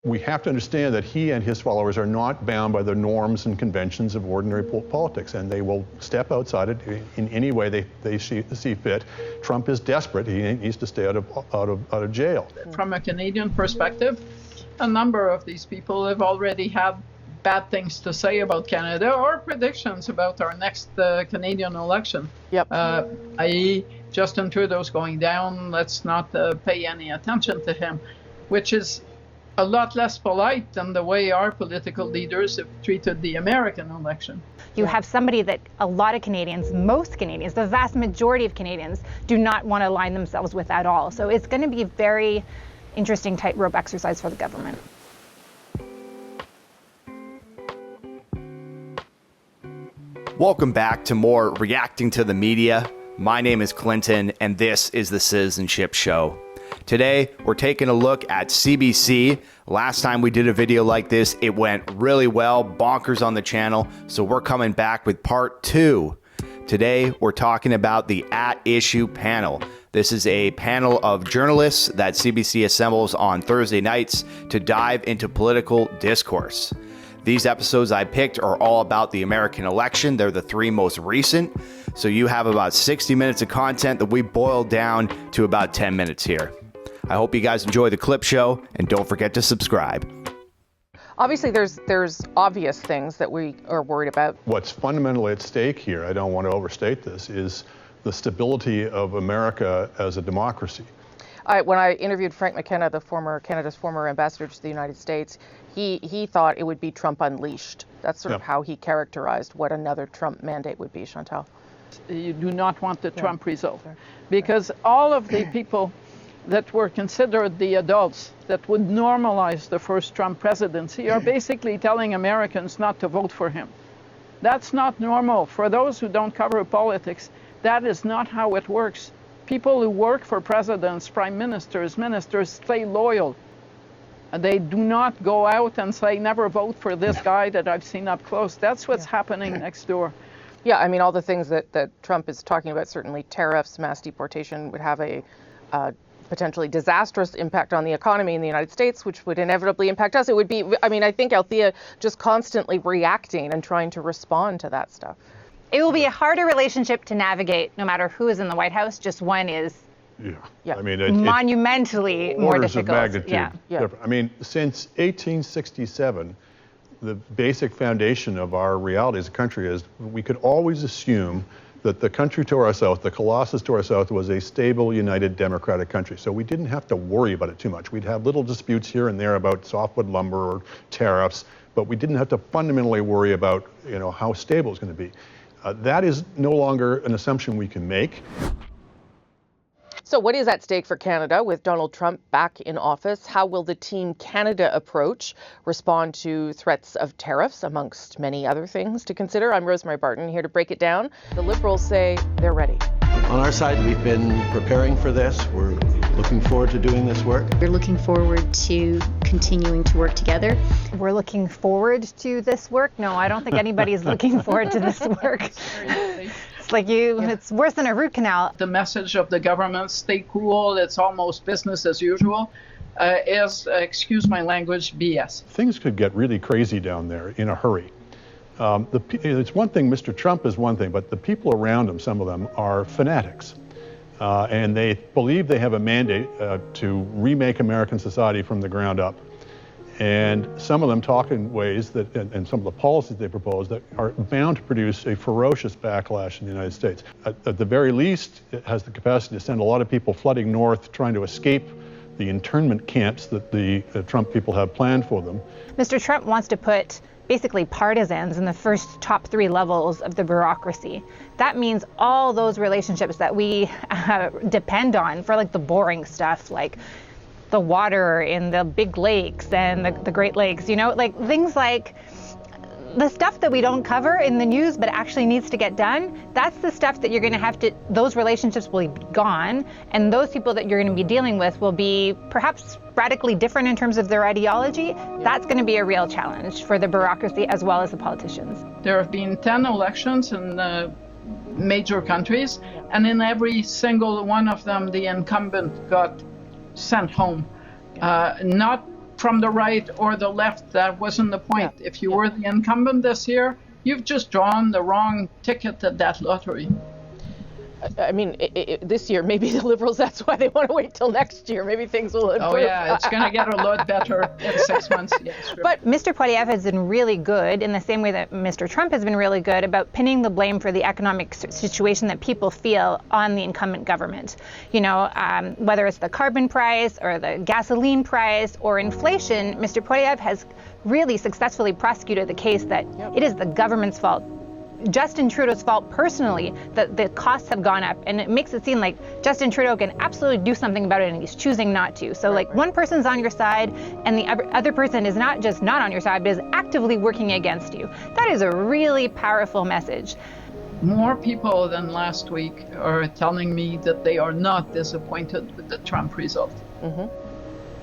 We have to understand that he and his followers are not bound by the norms and conventions of ordinary politics, and they will step outside it in any way they see fit. Trump is desperate. He needs to stay out of jail. From a Canadian perspective, a number of these people have already had bad things to say about Canada or predictions about our next Canadian election. Yep. I.e., Justin Trudeau's going down, let's not pay any attention to him, which is a lot less polite than the way our political leaders have treated the American election. You have somebody that a lot of Canadians, most Canadians, the vast majority of Canadians do not want to align themselves with at all. So it's going to be a very interesting tightrope exercise for the government. Welcome back to more Reacting to the Media. My name is Clinton, and this is the Citi-Zen-Ship Show. Today, we're taking a look at CBC. Last time we did a video like this, it went really well, bonkers on the channel, so we're coming back with part 2. Today, we're talking about the At Issue panel. This is a panel of journalists that CBC assembles on Thursday nights to dive into political discourse. These episodes I picked are all about the American election. They're the 3 most recent. So you have about 60 minutes of content that we boiled down to about 10 minutes here. I hope you guys enjoy the clip show, and don't forget to subscribe. Obviously, there's obvious things that we are worried about. What's fundamentally at stake here, I don't want to overstate this, is the stability of America as a democracy. When I interviewed Frank McKenna, Canada's former ambassador to the United States, he thought it would be Trump unleashed. That's sort of how he characterized what another Trump mandate would be, Chantal. You do not want the Trump result, because all of the people that were considered the adults that would normalize the first Trump presidency are basically telling Americans not to vote for him. That's not normal. For those who don't cover politics, that is not how it works. People who work for presidents, prime ministers, stay loyal. They do not go out and say, never vote for this guy that I've seen up close. That's what's happening next door. Yeah, I mean, all the things that Trump is talking about, certainly tariffs, mass deportation, would have a potentially disastrous impact on the economy in the United States, which would inevitably impact us. It would be, I mean, I think Althea just constantly reacting and trying to respond to that stuff. It will be a harder relationship to navigate no matter who is in the White House. Just one is I mean, monumentally more difficult. Orders of magnitude. I mean, since 1867, the basic foundation of our reality as a country is we could always assume that the country to our south, the Colossus to our south, was a stable, united, democratic country. So we didn't have to worry about it too much. We'd have little disputes here and there about softwood lumber or tariffs, but we didn't have to fundamentally worry about, how stable it's going to be. That is no longer an assumption we can make. So what is at stake for Canada with Donald Trump back in office? How will the Team Canada approach respond to threats of tariffs, amongst many other things to consider? I'm Rosemary Barton, here to break it down. The Liberals say they're ready. On our side, we've been preparing for this. We're looking forward to doing this work. We're looking forward to continuing to work together. We're looking forward to this work. No, I don't think anybody's looking forward to this work. It's like it's worse than a root canal. The message of the government, stay cool, it's almost business as usual, is, excuse my language, BS. Things could get really crazy down there in a hurry. It's one thing, Mr. Trump is one thing, but the people around him, some of them, are fanatics. And they believe they have a mandate to remake American society from the ground up. And some of them talk in ways that, and some of the policies they propose, that are bound to produce a ferocious backlash in the United States. At the very least, it has the capacity to send a lot of people flooding north trying to escape the internment camps that the Trump people have planned for them. Mr. Trump wants to put basically partisans in the first top 3 levels of the bureaucracy. That means all those relationships that we depend on for like the boring stuff, like the water in the big lakes and the Great Lakes, like things like the stuff that we don't cover in the news but actually needs to get done. That's the stuff that you're going to have to, those relationships will be gone, and those people that you're going to be dealing with will be perhaps radically different in terms of their ideology. That's going to be a real challenge for the bureaucracy as well as the politicians. There have been 10 elections in major countries, and in every single one of them, the incumbent got sent home. Not from the right or the left. That wasn't the point. If you were the incumbent this year, you've just drawn the wrong ticket at that lottery. I mean, this year, maybe the Liberals, that's why they want to wait till next year. Maybe things will improve. Oh, yeah, it's going to get a lot better in 6 months. Yes, but Mr. Poilievre has been really good, in the same way that Mr. Trump has been really good, about pinning the blame for the economic situation that people feel on the incumbent government. You know, whether it's the carbon price or the gasoline price or inflation, Mr. Poilievre has really successfully prosecuted the case that it is the government's fault, Justin Trudeau's fault personally, that the costs have gone up, and it makes it seem like Justin Trudeau can absolutely do something about it, and he's choosing not to. So one person's on your side, and the other person is not just not on your side, but is actively working against you. That is a really powerful message. More people than last week are telling me that they are not disappointed with the Trump result,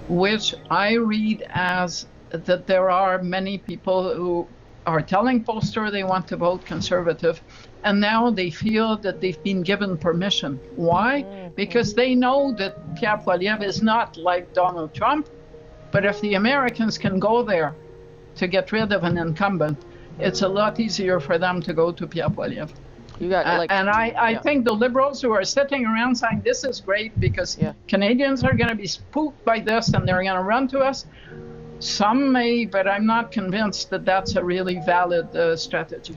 which I read as that there are many people who are telling pollsters they want to vote Conservative, and now they feel that they've been given permission. Why? Because they know that Pierre Poilievre is not like Donald Trump, but if the Americans can go there to get rid of an incumbent, it's a lot easier for them to go to Pierre Poilievre. I think the Liberals who are sitting around saying this is great because Canadians are going to be spooked by this and they're going to run to us, some may, but I'm not convinced that that's a really valid strategy.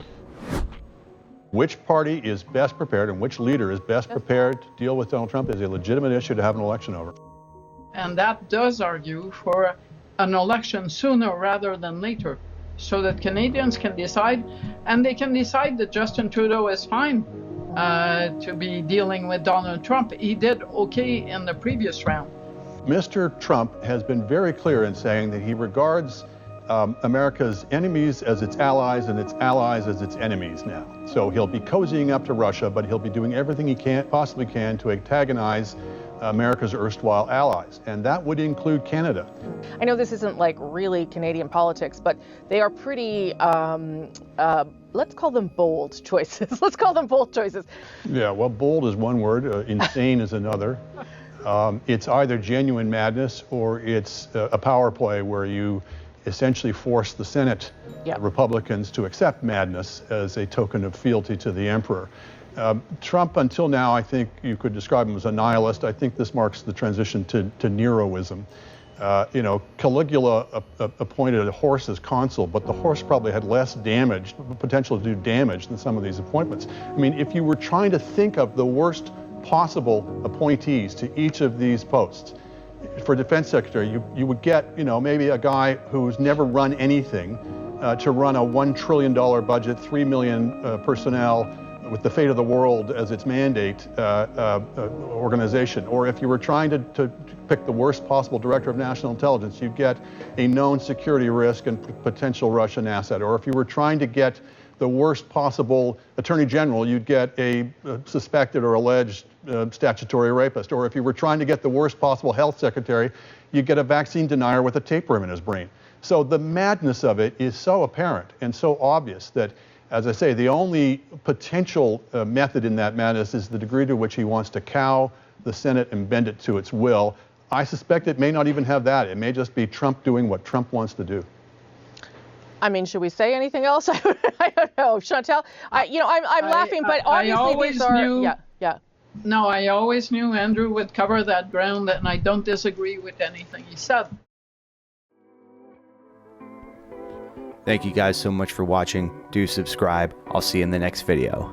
Which party is best prepared and which leader is best prepared to deal with Donald Trump is a legitimate issue to have an election over. And that does argue for an election sooner rather than later, so that Canadians can decide, and they can decide that Justin Trudeau is fine to be dealing with Donald Trump. He did okay in the previous round. Mr. Trump has been very clear in saying that he regards America's enemies as its allies and its allies as its enemies now. So he'll be cozying up to Russia, but he'll be doing everything he possibly can to antagonize America's erstwhile allies, and that would include Canada. I know this isn't like really Canadian politics, but they are pretty, let's call them bold choices. Let's call them bold choices. Yeah, well, bold is one word, insane is another. It's either genuine madness or it's a power play where you essentially force the Senate Republicans to accept madness as a token of fealty to the emperor. Trump, until now, I think you could describe him as a nihilist. I think this marks the transition to Neroism. Caligula appointed a horse as consul, but the horse probably had less potential to do damage than some of these appointments. I mean, if you were trying to think of the worst possible appointees to each of these posts, for defense secretary, you would get, maybe a guy who's never run anything to run a $1 trillion budget, 3 million personnel, with the fate of the world as its mandate organization. Or if you were trying to pick the worst possible director of national intelligence, you'd get a known security risk and potential Russian asset. Or if you were trying to get the worst possible attorney general, you'd get a suspected or alleged statutory rapist. Or if you were trying to get the worst possible health secretary, you'd get a vaccine denier with a tapeworm in his brain. So the madness of it is so apparent and so obvious that, as I say, the only potential method in that madness is the degree to which he wants to cow the Senate and bend it to its will. I suspect it may not even have that. It may just be Trump doing what Trump wants to do. I mean, should we say anything else? I don't know, Chantal. I'm laughing, but obviously these are. No, I always knew Andrew would cover that ground, and I don't disagree with anything he said. Thank you guys so much for watching. Do subscribe. I'll see you in the next video.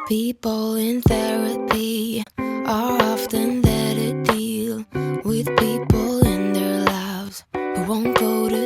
People in therapy are often there to deal with people in their lives who won't go to